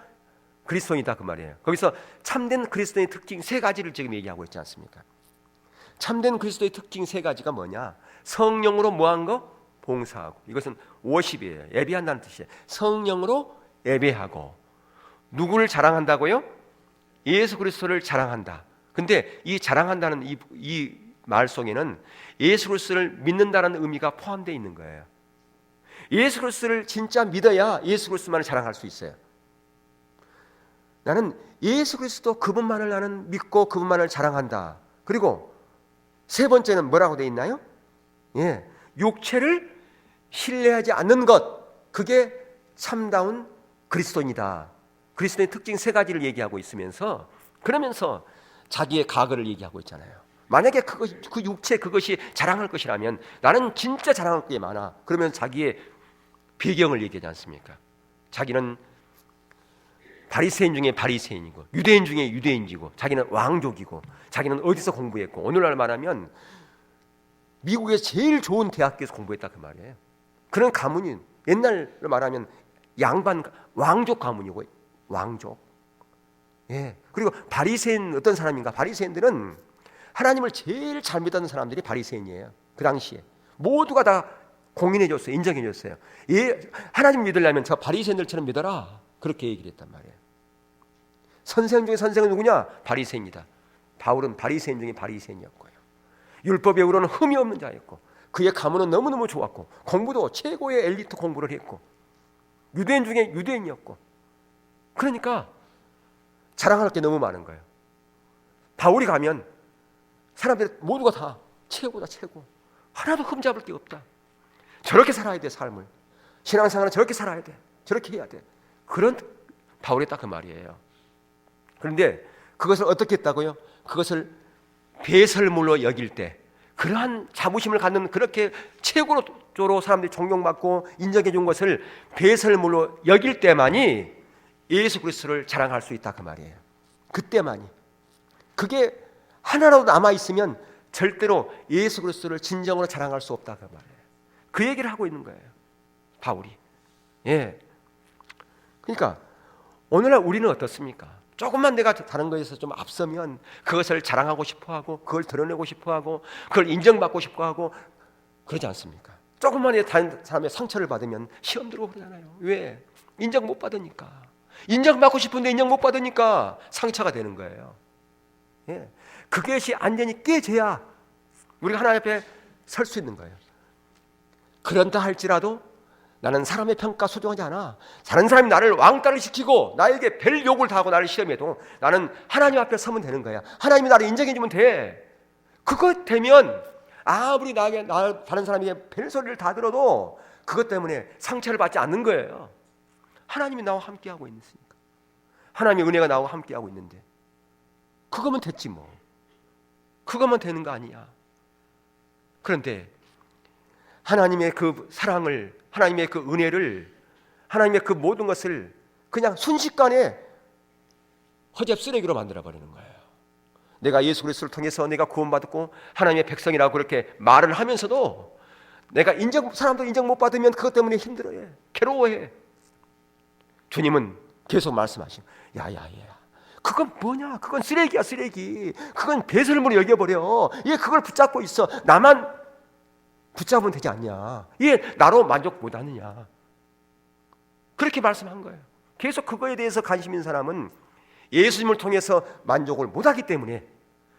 그리스도인이다, 그 말이에요. 거기서 참된 그리스도의 특징 3가지를 지금 얘기하고 있지 않습니까? 참된 그리스도의 특징 3가지가 뭐냐? 성령으로 뭐한 거? 봉사하고. 이것은 워십이에요. 예배한다는 뜻이에요. 성령으로 예배하고. 누구를 자랑한다고요? 예수 그리스도를 자랑한다. 근데 이 자랑한다는 이 말 속에는 예수 그리스도를 믿는다는 의미가 포함되어 있는 거예요. 예수 그리스도를 진짜 믿어야 예수 그리스도만을 자랑할 수 있어요. 나는 예수 그리스도 그분만을 나는 믿고 그분만을 자랑한다. 그리고 3번째는 뭐라고 되어 있나요? 육체를 신뢰하지 않는 것, 그게 참다운 그리스도인이다. 그리스도의 특징 3가지를 얘기하고 있으면서, 그러면서 자기의 과거를 얘기하고 있잖아요. 만약에 그 육체 그것이 자랑할 것이라면 나는 진짜 자랑할 게 많아. 그러면 자기의 배경을 얘기하지 않습니까? 자기는 바리새인 중에 바리새인이고 유대인 중에 유대인이고 자기는 왕족이고 자기는 어디서 공부했고, 오늘날 말하면 미국의 제일 좋은 대학교에서 공부했다, 그 말이에요. 그런 가문이 옛날로 말하면 양반 왕족 가문이고, 왕족. 그리고 바리새인 어떤 사람인가? 바리새인들은 하나님을 제일 잘 믿었던 사람들이 바리새인이에요. 그 당시에 모두가 다 공인해줬어요. 인정해줬어요. 예, 하나님 믿으려면 저 바리새인들처럼 믿어라. 그렇게 얘기를 했단 말이에요. 선생 중에 선생은 누구냐? 바리새인이다. 바울은 바리새인 중에 바리새인이었고요. 율법 외우로는 흠이 없는 자였고, 그의 가문은 너무너무 좋았고, 공부도 최고의 엘리트 공부를 했고, 유대인 중에 유대인이었고, 그러니까 자랑할 게 너무 많은 거예요. 바울이 가면 사람들이 모두가 다 최고다, 최고. 하나도 흠잡을 게 없다. 저렇게 살아야 돼, 삶을. 신앙생활은 저렇게 살아야 돼. 저렇게 해야 돼. 그런 바울이 딱 그 말이에요. 그런데 그것을 어떻게 했다고요? 그것을 배설물로 여길 때, 그러한 자부심을 갖는, 그렇게 최고로 사람들이 존경받고 인정해 준 것을 배설물로 여길 때만이 예수 그리스도를 자랑할 수 있다 그 말이에요. 그때만이. 그게 하나라도 남아있으면 절대로 예수 그리스도를 진정으로 자랑할 수 없다 그 말이에요. 그 얘기를 하고 있는 거예요, 바울이. 예. 그러니까 오늘날 우리는 어떻습니까? 조금만 내가 다른 거에서 좀 앞서면 그것을 자랑하고 싶어하고, 그걸 드러내고 싶어하고, 그걸 인정받고 싶어하고, 그러지 않습니까? 조금만 다른 사람의 상처를 받으면 시험 들고 그러잖아요. 왜? 인정 못 받으니까. 인정받고 싶은데 인정 못 받으니까 상처가 되는 거예요. 예. 그것이 완전히 깨져야 우리가 하나님 앞에 설 수 있는 거예요. 그런다 할지라도 나는 사람의 평가 소중하지 않아. 다른 사람이 나를 왕따를 시키고 나에게 별 욕을 다 하고 나를 시험해도 나는 하나님 앞에 서면 되는 거야. 하나님이 나를 인정해 주면 돼. 그것 되면 아무리 다른 사람에게 별 소리를 다 들어도 그것 때문에 상처를 받지 않는 거예요. 하나님이 나와 함께하고 있으니까. 하나님의 은혜가 나와 함께하고 있는데 그거면 됐지 뭐. 그거면 되는 거 아니야. 그런데 하나님의 그 사랑을, 하나님의 그 은혜를, 하나님의 그 모든 것을 그냥 순식간에 허접 쓰레기로 만들어버리는 거예요. 내가 예수 그리스도를 통해서 내가 구원받았고 하나님의 백성이라고 그렇게 말을 하면서도 내가 사람도 인정 못 받으면 그것 때문에 힘들어해, 괴로워해. 주님은 계속 말씀하시고, 야야야, 그건 뭐냐? 그건 쓰레기야, 쓰레기. 그건 배설물로 여겨버려. 얘 그걸 붙잡고 있어. 나만 붙잡으면 되지 않냐? 얘 나로 만족 못하느냐? 그렇게 말씀한 거예요. 계속 그거에 대해서 관심 있는 사람은 예수님을 통해서 만족을 못하기 때문에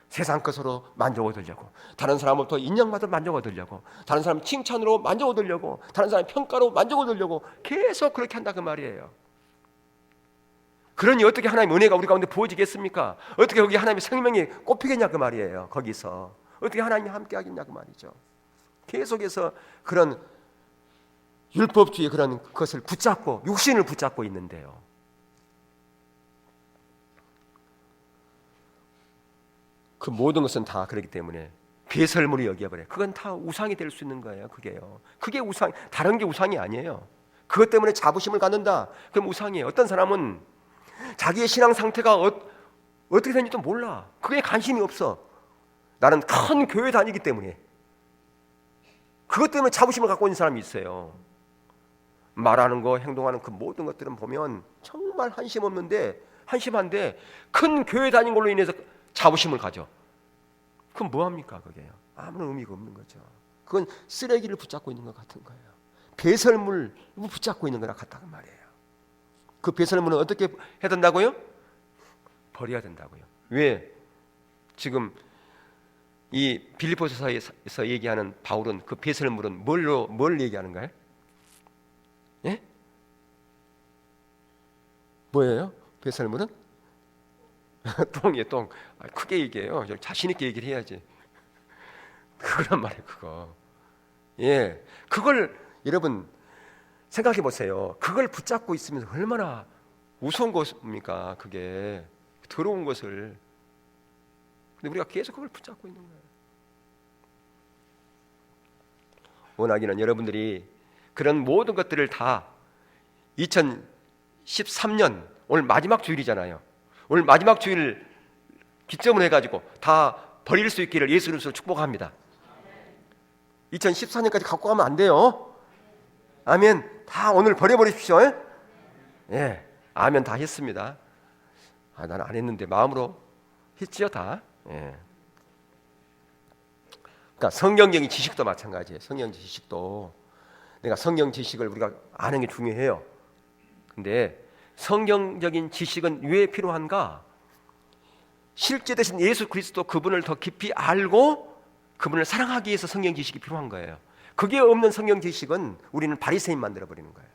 세상 것으로 만족을 얻으려고, 다른 사람으로부터 인정받을 만족을 얻으려고, 다른 사람 칭찬으로 만족을 얻으려고, 다른 사람 평가로 만족을 얻으려고 계속 그렇게 한다 그 말이에요. 그러니 어떻게 하나님의 은혜가 우리 가운데 부어지겠습니까? 어떻게 거기 하나님의 생명이 꼽히겠냐 그 말이에요. 거기서 어떻게 하나님이 함께 하겠냐 그 말이죠. 계속해서 그런 율법주의 그런 것을 붙잡고 육신을 붙잡고 있는데요. 그 모든 것은 다 그렇기 때문에 배설물이 여겨버려요. 그건 다 우상이 될 수 있는 거예요. 그게요. 그게 우상, 다른 게 우상이 아니에요. 그것 때문에 자부심을 갖는다. 그럼 우상이에요. 어떤 사람은 자기의 신앙 상태가 어떻게 되는지도 몰라. 그게 관심이 없어. 나는 큰 교회 다니기 때문에. 그것 때문에 자부심을 갖고 있는 사람이 있어요. 말하는 거, 행동하는 그 모든 것들은 보면 정말 한심한데 큰 교회 다닌 걸로 인해서 자부심을 가져. 그럼 뭐합니까 그게요? 아무런 의미가 없는 거죠. 그건 쓰레기를 붙잡고 있는 것 같은 거예요. 배설물 붙잡고 있는 거랑 같다고 말이에요. 그 배설물은 어떻게 해야 된다고요? 버려야 된다고요. 왜? 지금 이 빌립보서에서 얘기하는 바울은 그 배설물은 뭘 얘기하는가요? 예? 뭐예요? 배설물은? 똥이에요, 똥. 크게 얘기해요. 자신 있게 얘기를 해야지. 그거란 말이에요, 그거. 예, 그걸 여러분 생각해 보세요. 그걸 붙잡고 있으면 얼마나 우스운 것입니까? 그게 더러운 것을. 근데 우리가 계속 그걸 붙잡고 있는 거예요. 원하기는 여러분들이 그런 모든 것들을 다 2013년 오늘 마지막 주일이잖아요. 오늘 마지막 주일 기점으로 해가지고 다 버릴 수 있기를 예수 그리스도로 축복합니다. 2014년까지 갖고 가면 안 돼요. 아멘. 다 오늘 버려버리십시오. 예, 아멘. 다 했습니다. 나는 안 했는데 마음으로 했지요 다. 예. 그러니까 성경적인 지식도 마찬가지예요. 성경 지식도 내가 성경 지식을 우리가 아는 게 중요해요. 근데 성경적인 지식은 왜 필요한가? 실제 되신 예수 그리스도 그분을 더 깊이 알고 그분을 사랑하기 위해서 성경 지식이 필요한 거예요. 그게 없는 성경 지식은 우리는 바리새인 만들어 버리는 거예요.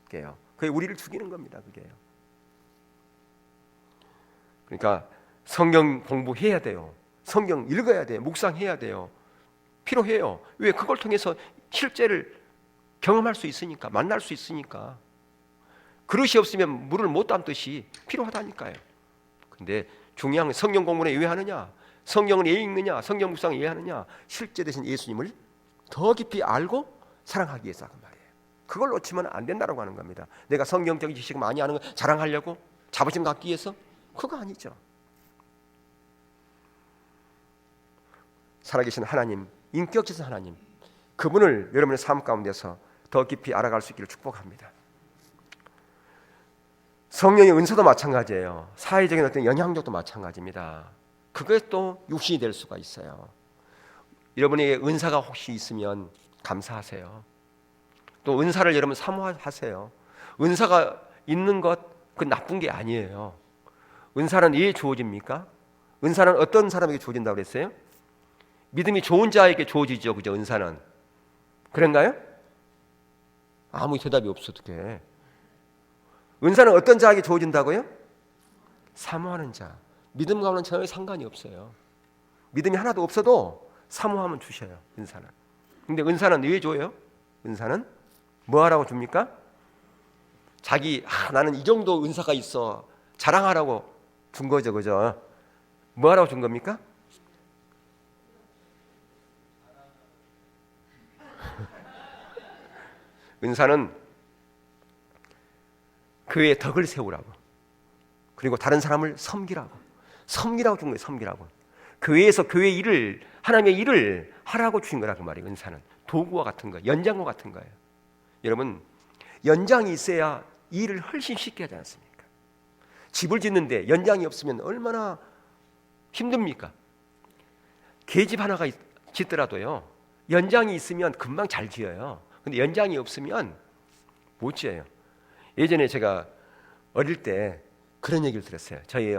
그게요. 그게 우리를 죽이는 겁니다. 그게요. 그러니까 성경 공부해야 돼요. 성경 읽어야 돼요. 묵상해야 돼요. 필요해요. 왜? 그걸 통해서 실제를 경험할 수 있으니까, 만날 수 있으니까. 그릇이 없으면 물을 못 담듯이 필요하다니까요. 근데 중요한 건 성경 공부는 왜 하느냐? 성경을 왜 읽느냐? 성경 묵상을 왜 하느냐? 실제 되신 예수님을 더 깊이 알고 사랑하기 위해서 하는 말이에요. 그걸 놓치면 안 된다고 하는 겁니다. 내가 성경적인 지식 많이 아는 거 자랑하려고? 자부심 갖기 위해서? 그거 아니죠. 살아계신 하나님, 인격지신 하나님, 그분을 여러분의 삶 가운데서 더 깊이 알아갈 수 있기를 축복합니다. 성령의 은사도 마찬가지예요. 사회적인 어떤 영향력도 마찬가지입니다. 그게 또 육신이 될 수가 있어요. 여러분에게 은사가 혹시 있으면 감사하세요. 또 은사를 여러분 사모하세요. 은사가 있는 것, 그 나쁜 게 아니에요. 은사는 왜 주어집니까? 은사는 어떤 사람에게 주어진다고 그랬어요? 믿음이 좋은 자에게 주어지죠. 그죠? 은사는. 그런가요? 아무 대답이 없어. 어떡해. 은사는 어떤 자에게 주어진다고요? 사모하는 자. 믿음과는 전혀 상관이 없어요. 믿음이 하나도 없어도 사모하면 주셔요. 은사는. 근데 은사는 왜 줘요? 은사는 뭐 하라고 줍니까? 자기 나는 이 정도 은사가 있어 자랑하라고 준 거죠. 그죠? 뭐 하라고 준 겁니까? 은사는 그의 덕을 세우라고, 그리고 다른 사람을 섬기라고 준 거예요. 섬기라고. 교회에서 교회 일을, 하나님의 일을 하라고 주신 거라 그 말이에요. 은사는 도구와 같은 거예요. 연장과 같은 거예요. 여러분, 연장이 있어야 일을 훨씬 쉽게 하지 않습니까? 집을 짓는데 연장이 없으면 얼마나 힘듭니까? 계집 하나가 짓더라도요, 연장이 있으면 금방 잘 지어요. 근데 연장이 없으면 못 지어요. 예전에 제가 어릴 때 그런 얘기를 들었어요. 저희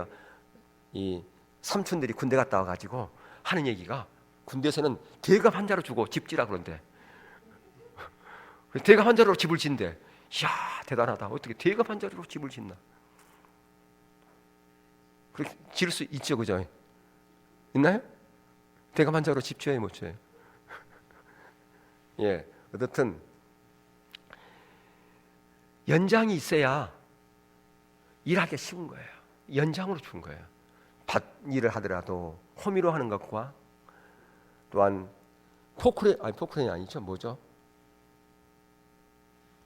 이 삼촌들이 군대 갔다 와가지고 하는 얘기가, 군대에서는 대갑 한자로 주고 집 지라 그런데, 대갑 한자로 집을 짓는데, 이야 대단하다. 어떻게 대갑 한자로 집을 짓나? 그렇게 지을 수 있죠, 그죠? 있나요? 대갑 한자로 집 지어요, 못 지어요? 예, 어떻든 연장이 있어야 일하기 쉬운 거예요. 연장으로 준 거예요. 밭 일을 하더라도 호미로 하는 것과, 또한 포크레인이 아니죠. 뭐죠?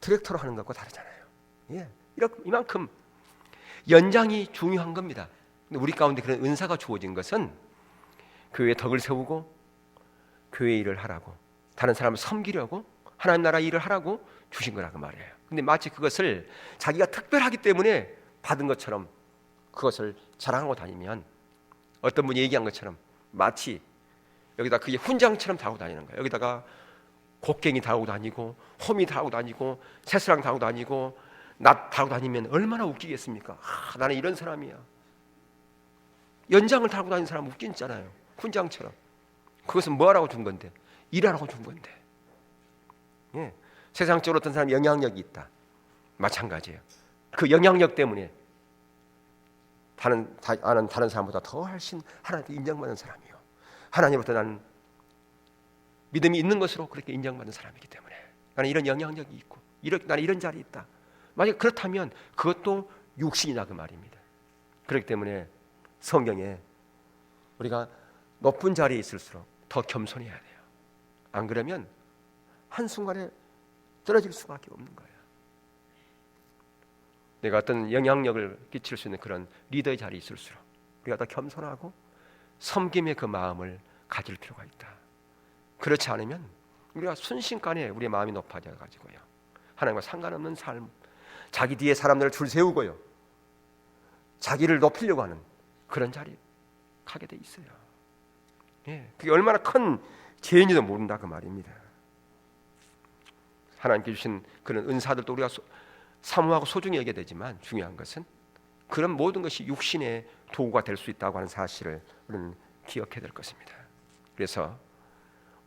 트랙터로 하는 것과 다르잖아요. 예, 이만큼 연장이 중요한 겁니다. 근데 우리 가운데 그런 은사가 주어진 것은 교회의 덕을 세우고 교회 일을 하라고, 다른 사람을 섬기려고, 하나님 나라 일을 하라고 주신 거라고 말이에요. 근데 마치 그것을 자기가 특별하기 때문에 받은 것처럼 그것을 자랑하고 다니면, 어떤 분이 얘기한 것처럼 마치 여기다 그게 훈장처럼 달고 다니는 거예요. 여기다가 곡괭이 달고 다니고, 호미 달고 다니고, 새스랑 달고 다니고, 낫 달고 다니면 얼마나 웃기겠습니까? 나는 이런 사람이야. 연장을 달고 다니는 사람 웃기잖아요. 훈장처럼. 그것은 뭐 하라고 준 건데? 일하라고 준 건데. 예. 세상적으로 어떤 사람이 영향력이 있다. 마찬가지예요. 그 영향력 때문에 다른 사람보다 더 훨씬 하나님께 인정받는 사람이요, 하나님부터 나는 믿음이 있는 것으로 그렇게 인정받는 사람이기 때문에 나는 이런 영향력이 있고, 나는 이런 자리에 있다. 만약 그렇다면 그것도 육신이다 그 말입니다. 그렇기 때문에 성경에 우리가 높은 자리에 있을수록 더 겸손해야 돼요. 안 그러면 한순간에 떨어질 수밖에 없는 거예요. 내가 어떤 영향력을 끼칠 수 있는 그런 리더의 자리에 있을수록 우리가 더 겸손하고 섬김의 그 마음을 가질 필요가 있다. 그렇지 않으면 우리가 순식간에 우리의 마음이 높아져 가지고요, 하나님과 상관없는 삶, 자기 뒤에 사람들을 줄 세우고요, 자기를 높이려고 하는 그런 자리에 가게 돼 있어요. 예, 그게 얼마나 큰 죄인지도 모른다 그 말입니다. 하나님께 주신 그런 은사들도 우리가 사모하고 소중히 여겨야 되지만 중요한 것은 그런 모든 것이 육신의 도구가 될 수 있다고 하는 사실을 우리는 기억해야 될 것입니다. 그래서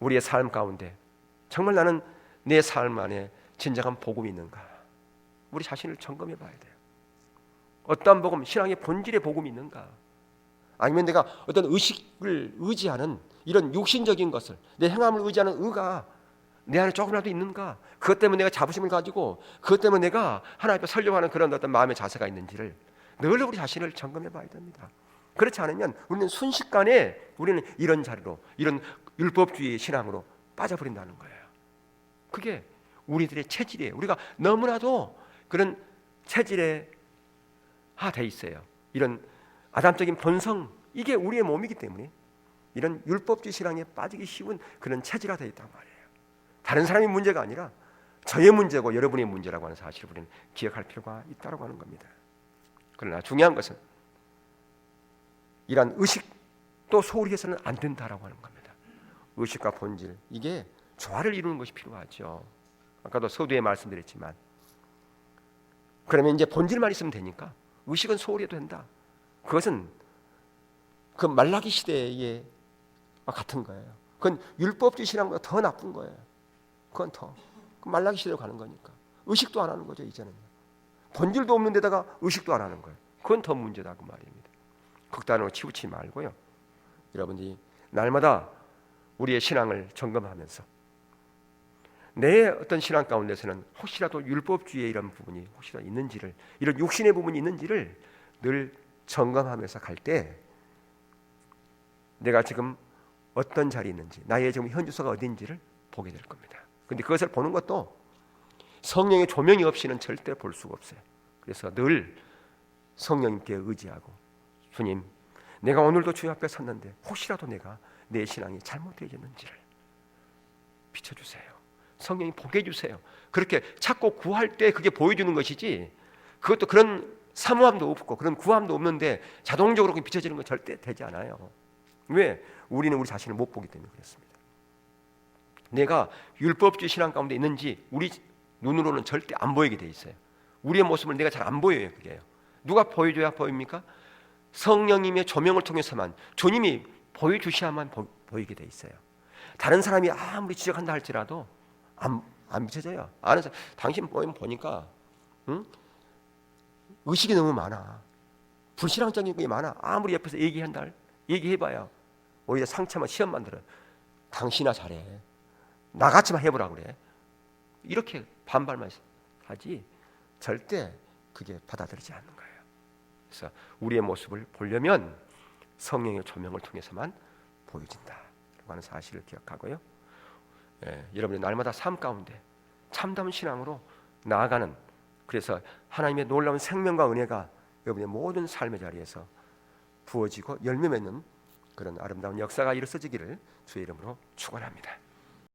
우리의 삶 가운데 정말 나는 내 삶 안에 진정한 복음이 있는가, 우리 자신을 점검해 봐야 돼요. 어떠한 복음, 신앙의 본질의 복음이 있는가, 아니면 내가 어떤 의식을 의지하는 이런 육신적인 것을, 내 행함을 의지하는 의가 내 안에 조금이라도 있는가, 그것 때문에 내가 자부심을 가지고 그것 때문에 내가 하나님 앞에 설령하는 그런 어떤 마음의 자세가 있는지를 늘 우리 자신을 점검해 봐야 됩니다. 그렇지 않으면 우리는 순식간에 우리는 이런 자리로, 이런 율법주의 신앙으로 빠져버린다는 거예요. 그게 우리들의 체질이에요. 우리가 너무나도 그런 체질에 돼 있어요. 이런 아담적인 본성, 이게 우리의 몸이기 때문에 이런 율법주의 신앙에 빠지기 쉬운 그런 체질화 되어 있단 말이에요. 다른 사람의 문제가 아니라 저의 문제고 여러분의 문제라고 하는 사실을 우리는 기억할 필요가 있다고 하는 겁니다. 그러나 중요한 것은 이러한 의식도 소홀히 해서는 안 된다라고 하는 겁니다. 의식과 본질, 이게 조화를 이루는 것이 필요하죠. 아까도 서두에 말씀드렸지만, 그러면 이제 본질만 있으면 되니까 의식은 소홀히 해도 된다. 그것은 그 말라기 시대에 같은 거예요. 그건 율법주의 신앙보다 더 나쁜 거예요. 그건 더 말라기 시대로 가는 거니까 의식도 안 하는 거죠. 이제는 본질도 없는 데다가 의식도 안 하는 거예요. 그건 더 문제다 그 말입니다. 극단으로 치우치지 말고요. 여러분들이 날마다 우리의 신앙을 점검하면서 내 어떤 신앙 가운데서는 혹시라도 율법주의의 이런 부분이 혹시라도 있는지를, 이런 육신의 부분이 있는지를 늘 점검하면서 갈 때 내가 지금 어떤 자리에 있는지, 나의 지금 현주소가 어딘지를 보게 될 겁니다. 그런데 그것을 보는 것도 성령의 조명이 없이는 절대 볼 수가 없어요. 그래서 늘 성령님께 의지하고, 주님, 내가 오늘도 주님 앞에 섰는데 혹시라도 내가 내 신앙이 잘못되어졌는지를 비춰주세요. 성령이 보게 해주세요. 그렇게 찾고 구할 때 그게 보여주는 것이지, 그것도 그런 사모함도 없고 그런 구함도 없는데 자동적으로 비춰지는 건 절대 되지 않아요. 왜? 우리는 우리 자신을 못 보기 때문에 그렇습니다. 내가 율법주의 신앙 가운데 있는지 우리 눈으로는 절대 안 보이게 돼 있어요. 우리의 모습을 내가 잘 안 보여요. 그게요. 누가 보여줘야 보입니까? 성령님의 조명을 통해서만, 주님이 보여주셔야만 보이게 돼 있어요. 다른 사람이 아무리 지적한다 할지라도 안 비춰져요. 아는 사람, 당신 보니까 의식이 너무 많아, 불신앙적인 게 많아. 아무리 옆에서 얘기해봐야 오히려 상처만 시험 만들어요. 당신아 잘해, 나같이만 해보라 그래. 이렇게 반발만 하지 절대 그게 받아들이지 않는 거예요. 그래서 우리의 모습을 보려면 성령의 조명을 통해서만 보여진다라고 하는 사실을 기억하고요. 여러분의 날마다 삶 가운데 참다운 신앙으로 나아가는, 그래서 하나님의 놀라운 생명과 은혜가 여러분의 모든 삶의 자리에서 부어지고 열매 맺는 그런 아름다운 역사가 일어서지기를 주의 이름으로 축원합니다.